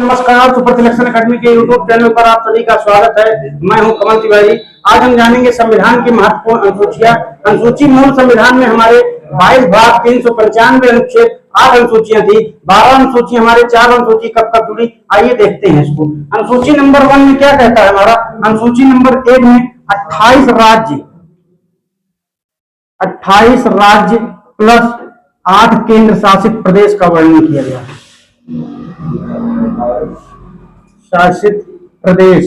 नमस्कार, super selection academy के YouTube channel पर आप सभी का स्वागत है। मैं हूं कमल तिवारी। आज हम जानेंगे संविधान की महत्वपूर्ण अनुसूचियां। अनुसूची मूल संविधान में हमारे 22 भाग 395 अनुच्छेद 8 अनुसूचियां थी। 12 अनुसूची हमारे 4 अनुसूची कब कब जुड़ी, आइए देखते हैं इसको। अनुसूची नंबर 1 में क्या कहता है हमारा? अनुसूची नंबर 1 में 28 राज्य प्लस 8 केंद्र शासित प्रदेश का वर्णन किया गया है। शासित प्रदेश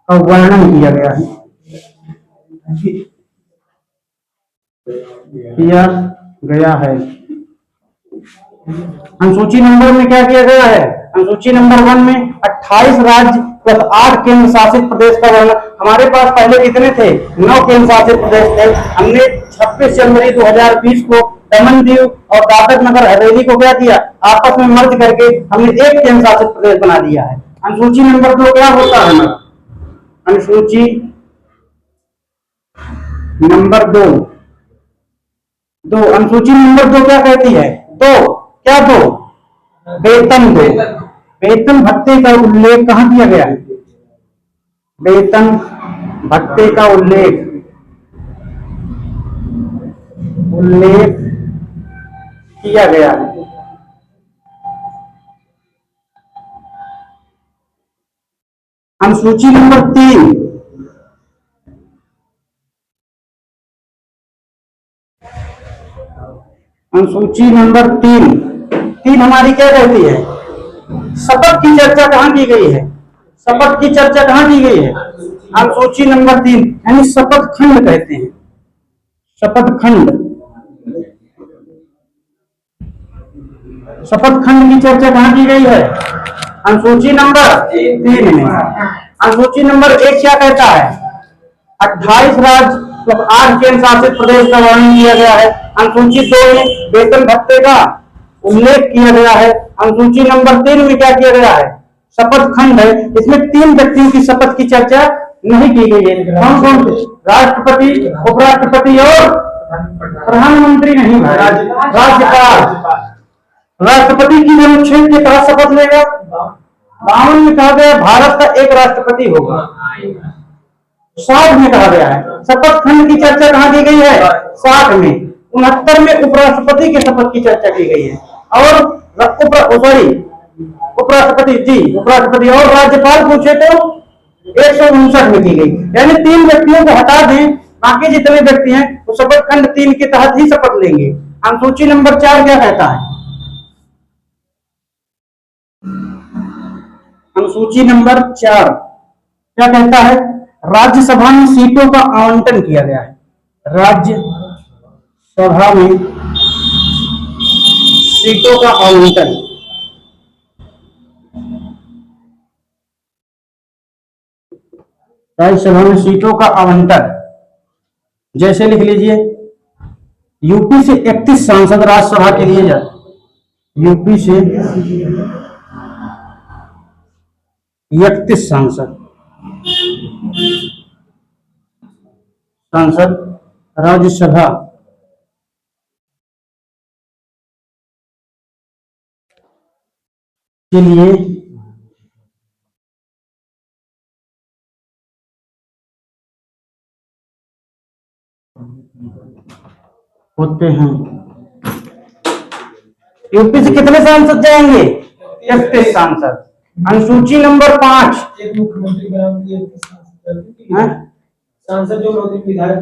का वर्णन किया गया है, अनुसूची नंबर में क्या किया गया है? अनुसूची नंबर 1 में 28 राज्य प्लस 8 केंद्र शासित प्रदेश का वर्णन। हमारे पास पहले कितने थे? 9 केंद्र शासित प्रदेश थे। हमने 26 जनवरी 2020 को दमन दीव और दादर नगर हवेली को क्या किया? आपस में मर्ज करके हमने एक केंद्र शासित प्रदेश बना दिया है। अनुसूची नंबर 2 क्या होता है हमारा? अनुसूची नंबर 2 अनुसूची नंबर 2 क्या कहती है? वेतन वेतन भत्ते का उल्लेख कहां किया गया है? वेतन भत्ते का उल्लेख किया गया है। अनुसूची नंबर 3 अनुसूची नंबर 3 हमारी क्या कहती है? शपथ की चर्चा कहां की गई है? शपथ की चर्चा कहां की गई है? अनुसूची नंबर 3 यानी शपथ खंड कहते हैं। शपथ खंड की चर्चा कहां की गई है? अनुसूची नंबर 3 में। अनुसूची नंबर 1 क्या कहता है? 28 राज्य प्लस 8 केंद्र शासित प्रदेश का वर्णन किया गया है। अनुसूची 2 में वेतन भत्ते का उल्लेख किया गया है। अनुसूची नंबर 3 में क्या किया गया है? शपथ खंड है। इसमें 3 व्यक्तियों की शपथ की चर्चा नहीं की गई है। कौन कौन थे? राष्ट्रपति, उपराष्ट्रपति और प्रधानमंत्री नहीं भाई, राज्यपाल। राष्ट्रपति की अनुच्छेद के तहत शपथ लेगा। 52 में कहा गया भारत का एक राष्ट्रपति होगा। 60 में कहा गया है। शपथ खंड की चर्चा कहां की गई है? 60 में। 69 में उपराष्ट्रपति की शपथ की चर्चा की गई है और उपराष्ट्रपति और राज्यपाल पूछे तो 159 में की गई। यानी 3 व्यक्तियों को हटा दें, बाकी जितने व्यक्ति हैं वो शपथ खंड 3 के तहत ही शपथ लेंगे। अनुसूची नंबर 4 क्या कहता है? अनुसूची नंबर 4 क्या कहता है? राज्यसभा में सीटों का आवंटन किया गया है। राज्यसभा में सीटों का आवंटन। राज्यसभा में सीटों का आवंटन जैसे लिख लीजिए, यूपी से 31 सांसद राज्यसभा के लिए जाते। यूपी से 31 सांसद राज्यसभा के लिए होते हैं। यूपी से कितने सांसद जाएंगे? 31 सांसद। अनुसूची नंबर 5 सांसद जो विधायक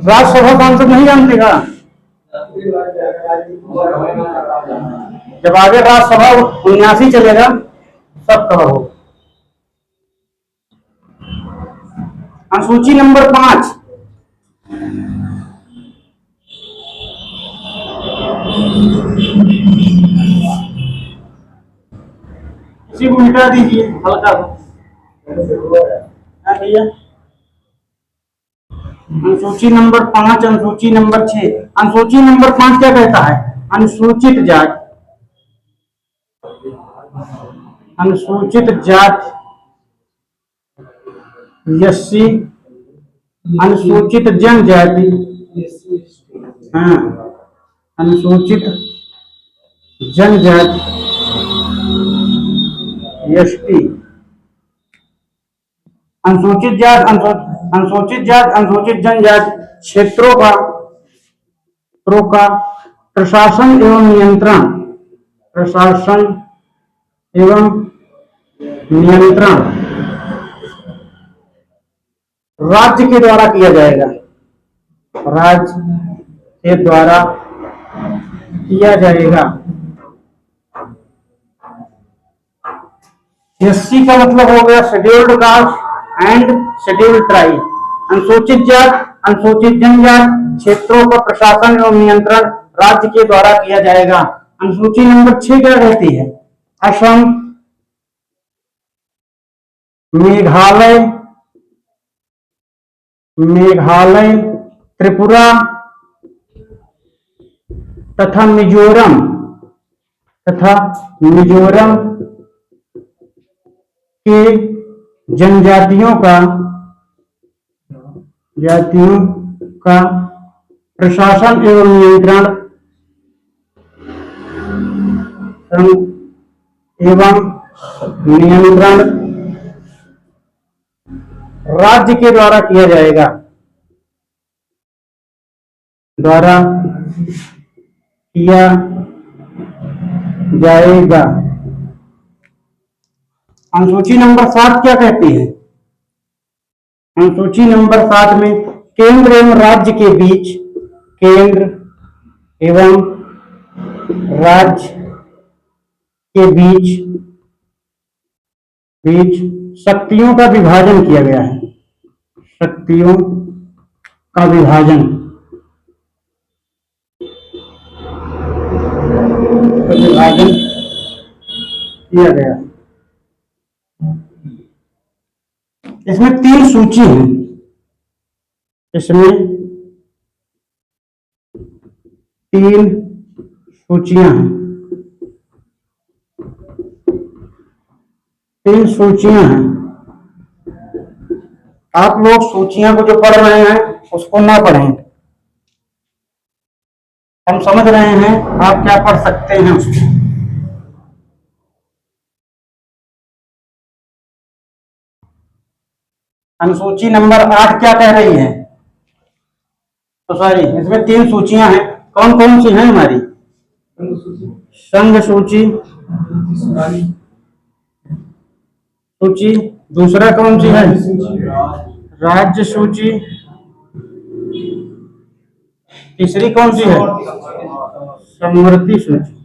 राज्यसभा सांसद नहीं जानते का? जब आगे राज्यसभा 79 चलेगा सब कवर हो। अनुसूची नंबर 5 इसी को मिटा दीजिए हल्का सा भैया। अनुसूची नंबर 5 अनुसूची नंबर 6 अनुसूची नंबर 5 क्या कहता है? अनुसूचित जाति एससी, अनुसूचित जनजाति, हाँ, अनुसूचित जनजाति एसटी, अनुसूचित जाति अनुसूचित जनजाति क्षेत्रों का प्रशासन एवं नियंत्रण, प्रशासन एवं नियंत्रण राज्य के द्वारा किया जाएगा, राज्य के द्वारा किया जाएगा। एससी का मतलब हो गया scheduled caste and scheduled tribe. अनुसूचित जाति अनुसूचित जनजाति क्षेत्रों का प्रशासन एवं नियंत्रण राज्य के द्वारा किया जाएगा। अनुसूची नंबर 6 क्या कहती है? असम, मेघालय, त्रिपुरा तथा मिजोरम के जनजातियों का प्रशासन एवं नियंत्रण राज्य के द्वारा किया जाएगा, अनुसूची नंबर 7 क्या कहती है? अनुसूची नंबर 7 में केंद्र एवं राज्य के बीच, केंद्र एवं राज्य के बीच शक्तियों का विभाजन किया गया है, शक्तियों का विभाजन किया गया। इसमें 3 सूची हैं, इसमें 3 सूचियां हैं, 3 सूचियां हैं। आप लोग सूचियां को जो पढ़ रहे हैं उसको ना पढ़ें, हम समझ रहे हैं, आप क्या पढ़ सकते हैं उसको। अनुसूची नंबर 8 क्या कह रही है? तो सॉरी, इसमें 3 सूचियां हैं। कौन कौन सी हैं हमारी? संघ सूची, दूसरा कौन सी है? राज्य सूची, तीसरी कौन सी है? समवर्ती सूची।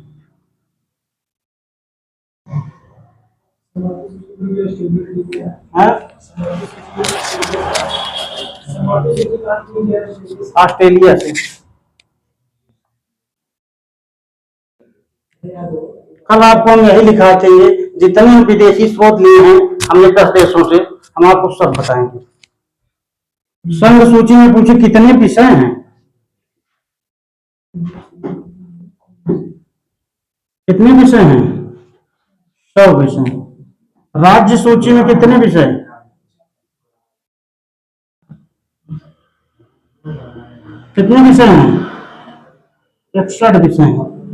ऑस्ट्रेलिया से। कल आपको हम यही लिखा चाहिए, जितने विदेशी स्रोत लिए हैं हमने 10 देशों से, हम आपको सब बताएंगे। संघ सूची में पूछे कितने विषय हैं? कितने विषय हैं? 100 विषय। राज्य सूची में कितने विषय? कितने विषय हैं? 61 विषय।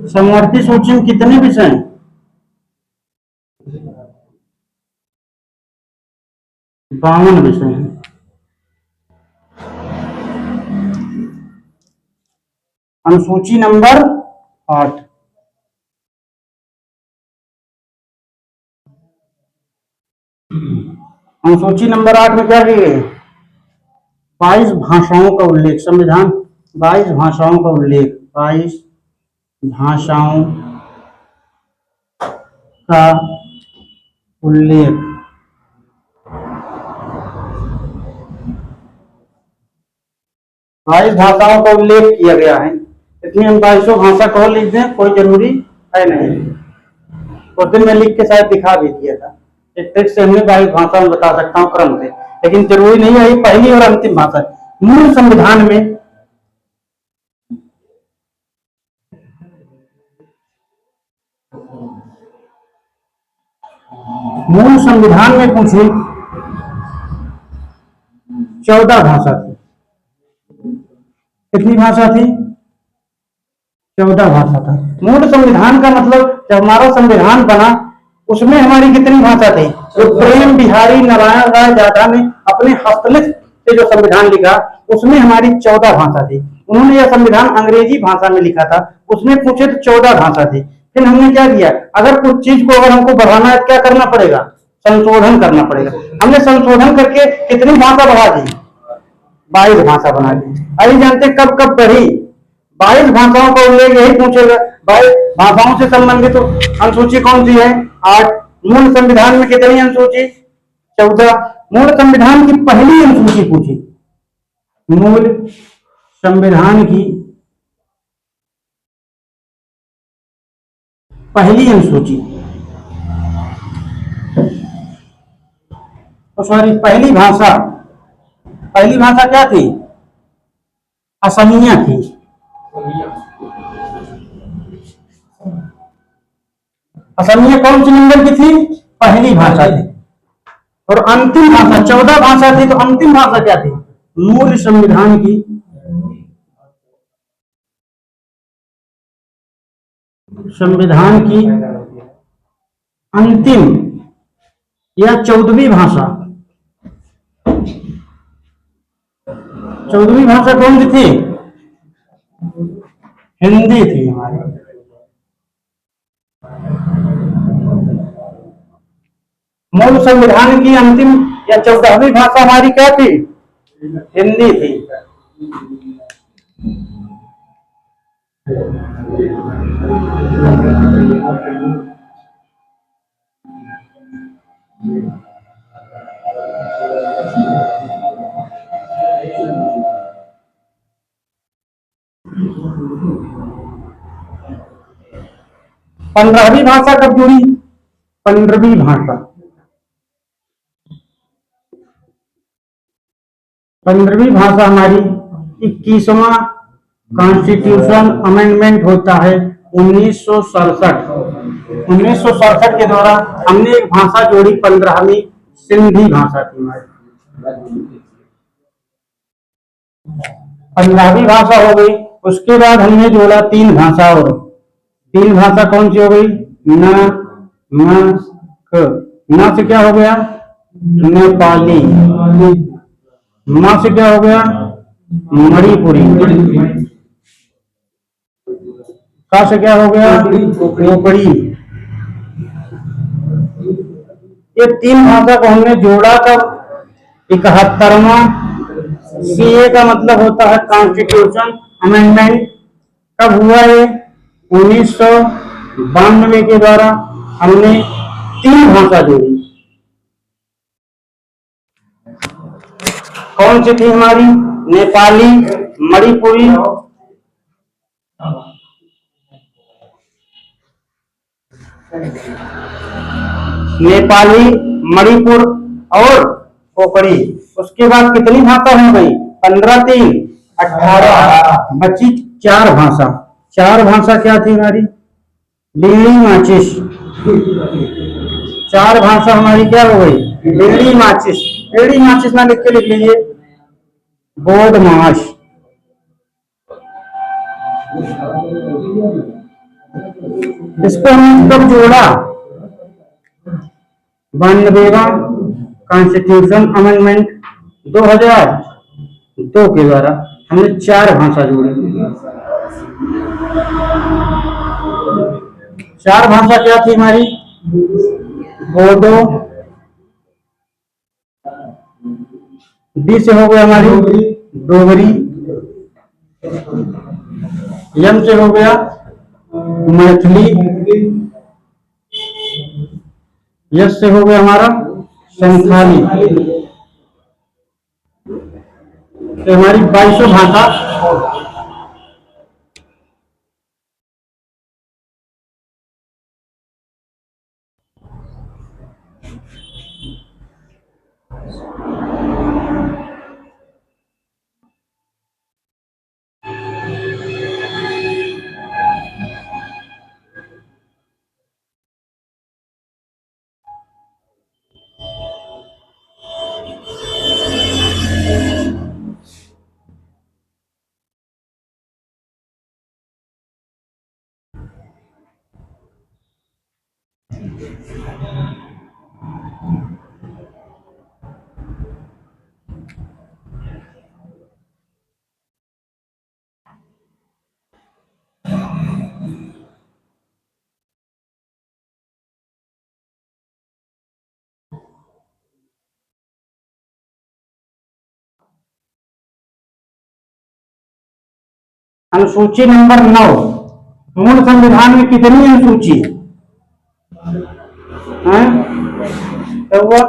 समवर्ती सूची में कितने विषय? 52 विषय हैं। अनुसूची नंबर 8, अनुसूची नंबर 8 में क्या किए? 22 भाषाओं का उल्लेख, संविधान 22 भाषाओं का उल्लेख, 22 भाषाओं का उल्लेख। 22 भाषाओं का उल्लेख किया गया है। इसमें हम 22 भाषा को लिख दें, कोई जरूरी है नहीं। उस दिन मैं लिख के शायद दिखा भी दिया था, एक ट्रिक से हमने 22 भाषा में बता सकता हूँ क्रम से, लेकिन जरूरी नहीं है। पहली और अंतिम भाषा मूल संविधान में पूछे 14 भाषा थी। कितनी भाषा थी? 14 भाषा था। मूल संविधान का मतलब जब हमारा संविधान बना उसमें हमारी कितनी भाषा थी? जो प्रेम बिहारी नारायण राय यादव ने अपने हस्तलिखित से जो संविधान लिखा उसमें हमारी 14 भाषा थी। उन्होंने यह संविधान अंग्रेजी भाषा में लिखा था, उसमें पूछे तो 14 भाषा थी। फिर हमने क्या किया, अगर कुछ चीज को अगर हमको बढ़ाना है तो क्या करना पड़ेगा? संशोधन करना पड़ेगा। हमने संशोधन करके कितनी भाषा बढ़ा दी? 22 भाषा बना दी। अभी जानते कब कब बढ़ी? 22 भाषाओं का उल्लेख यही पूछेगा। 22 भाषाओं से संबंधित तो अनुसूची कौन सी है? 8। मूल संविधान में कितनी अनुसूची? 14। मूल संविधान की पहली अनुसूची पूछी, मूल संविधान की पहली अनुसूची, तो सॉरी पहली भाषा क्या थी? असमिया थी। असमिया कौन सी नंबर की थी? पहली भाषा थी। और अंतिम भाषा 14 भाषा थी, तो अंतिम भाषा क्या थी? मूल संविधान की अंतिम या 14वीं भाषा, 14वीं भाषा कौन सी थी? हिंदी थी हमारी। मूल संविधान की अंतिम या 14वीं भाषा हमारी क्या थी? हिंदी थी। पंद्रहवीं भाषा कब जुड़ी? 15वीं भाषा, 15वीं भाषा हमारी 21वां कॉन्स्टिट्यूशन अमेंडमेंट होता है 1967। 1967 के द्वारा हमने एक भाषा जोड़ी, 15वीं सिंधी भाषा थी हमारी। 15वीं भाषा हो गई। उसके बाद हमने जोड़ा 3 भाषा और। 3 भाषा कौन सी हो गई? न, म, क। न से क्या हो गया? नेपाली। म से क्या हो गया? मणिपुरी। का से क्या हो गया? कोकड़ी। ये 3 भाषा को हमने जोड़ा तब 71वां सीए का मतलब होता है कॉन्स्टिट्यूशन अमेंडमेंट। कब हुआ ये? 1992 के द्वारा हमने 3 भाषा जोड़ी। कौन सी थी हमारी? नेपाली, मणिपुरी, नेपाली, मणिपुर और कोकड़ी। उसके बाद कितनी भाषा हो गई? 15 3 18, बची 4 भाषा। 4 भाषा क्या थी हमारी? दिल्ली माचिस। 4 भाषा हमारी क्या हो गई? दिल्ली माचिस। दिल्ली माचिस ना लिख के लिख लीजिए, बोधमाश। इसको हमने कब जोड़ा? 92वां कॉन्स्टिट्यूशन अमेंडमेंट 2002 के द्वारा हमने 4 भाषा जोड़ी। 4 भाषा क्या थी हमारी? बोडो, डी से हो गया हमारी डोगरी, यम से हो गया मैथिली, यस से हो गया हमारा संथाली। तो हमारी 22 भाषा अनुसूची नंबर 9, मूल संविधान में कितनी अनुसूची है? तो वो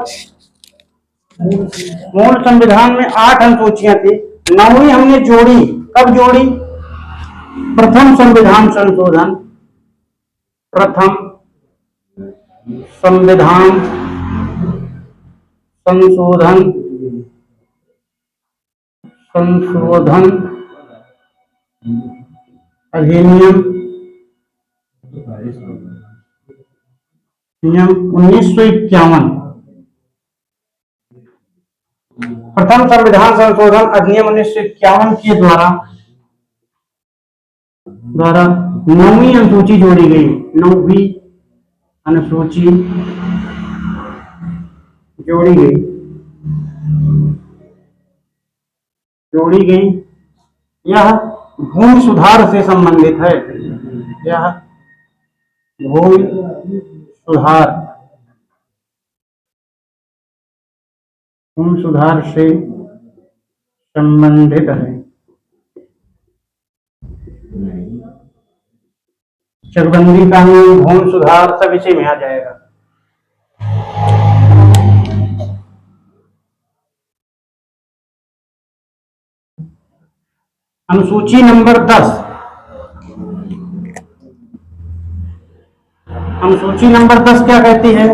मूल संविधान में 8 अनुसूचियां थी, 9वीं हमने जोड़ी। कब जोड़ी? प्रथम संविधान संशोधन, प्रथम संविधान संशोधन संशोधन अधिनियम नियम 1951। प्रथम संविधान संशोधन अधिनियम 1951 के द्वारा 9वीं अनुसूची जोड़ी गई। 9वीं अनुसूची जोड़ी गई। यह भूमि सुधार से संबंधित है। यह भूमि सुधार से संबंधित है। चकबंदी कानून, भूमि सुधार सब इसी में आ जाएगा। अनुसूची नंबर 10, अनुसूची नंबर 10 क्या कहती है?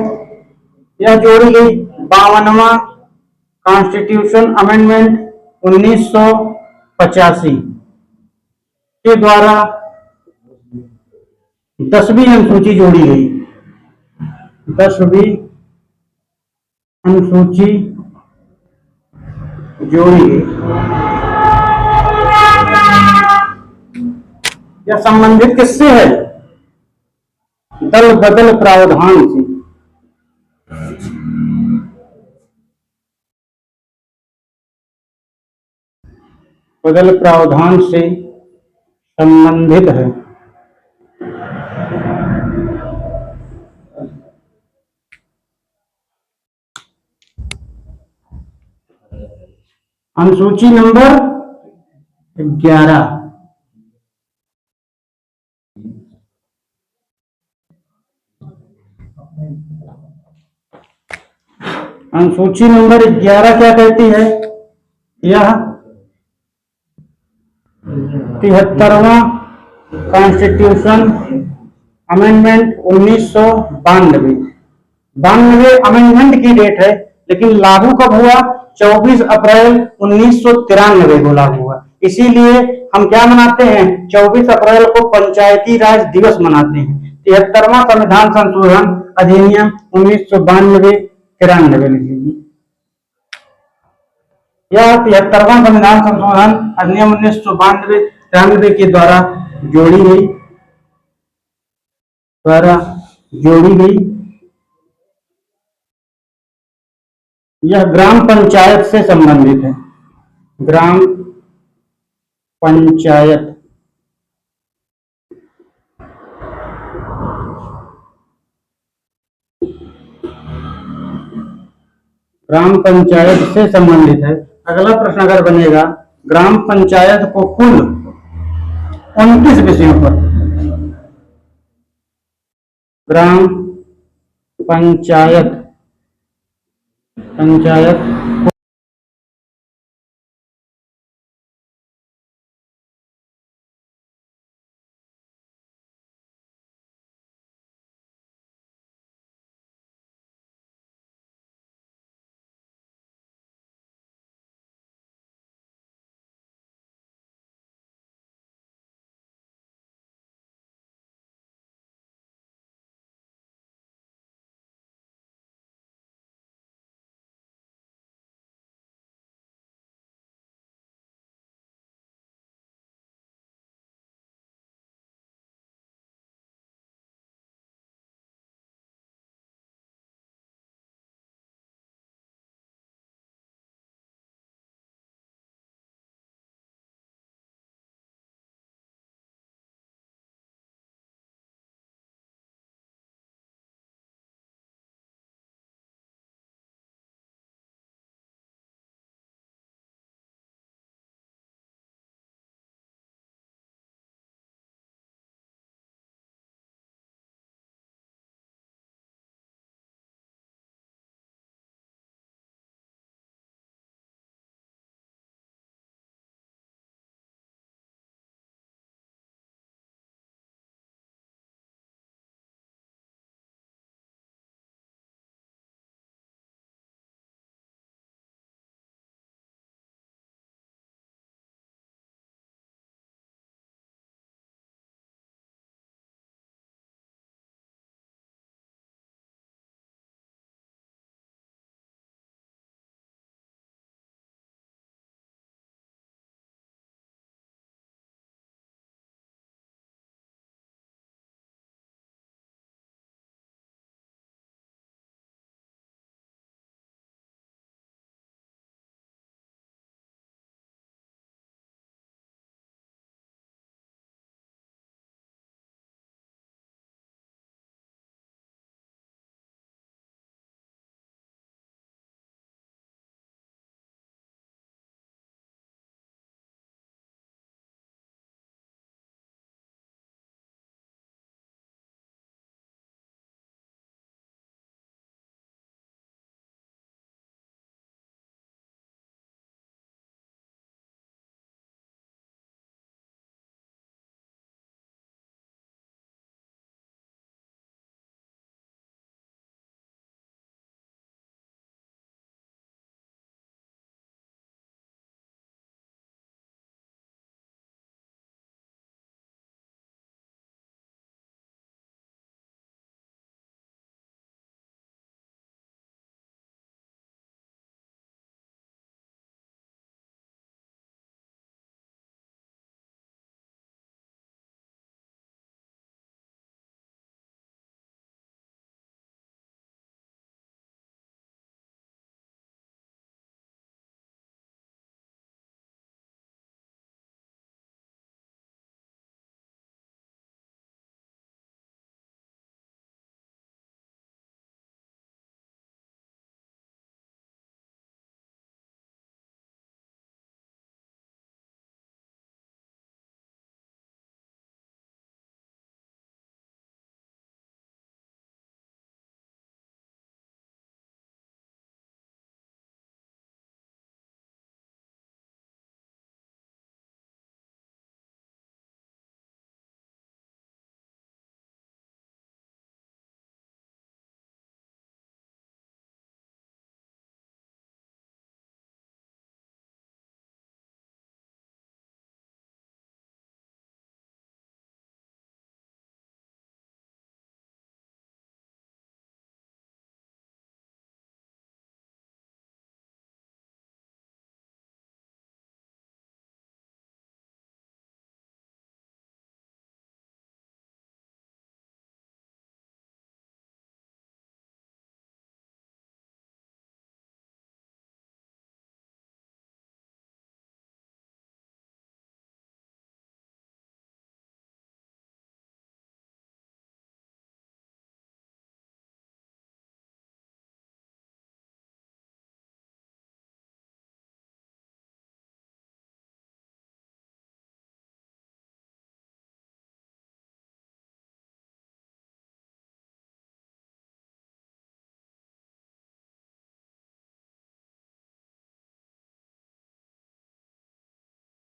यह जोड़ी गई 52वां कॉन्स्टिट्यूशन अमेंडमेंट 1985 के द्वारा 10वीं अनुसूची जोड़ी गई। 10वीं अनुसूची जोड़ी गई। यह संबंधित किससे है? दल बदल प्रावधान से। बदल प्रावधान से संबंधित है। अनुसूची नंबर 11, अनुसूची नंबर 11 क्या कहती है? यह 73वां कॉन्स्टिट्यूशन अमेंडमेंट 1992 अमेंडमेंट की डेट है, लेकिन लागू कब हुआ? 24 अप्रैल 1993 को लागू हुआ। इसीलिए हम क्या मनाते हैं? 24 अप्रैल को पंचायती राज दिवस मनाते हैं। 73वां संविधान संशोधन अधिनियम 1992-93 लिखिए। यह 73वां संविधान संशोधन अधिनियम 1992-93 के द्वारा जोड़ी गई। यह ग्राम पंचायत से संबंधित है। ग्राम पंचायत से संबंधित है। अगला प्रश्न अगर बनेगा, ग्राम पंचायत को कुल 29 विषयों पर, ग्राम पंचायत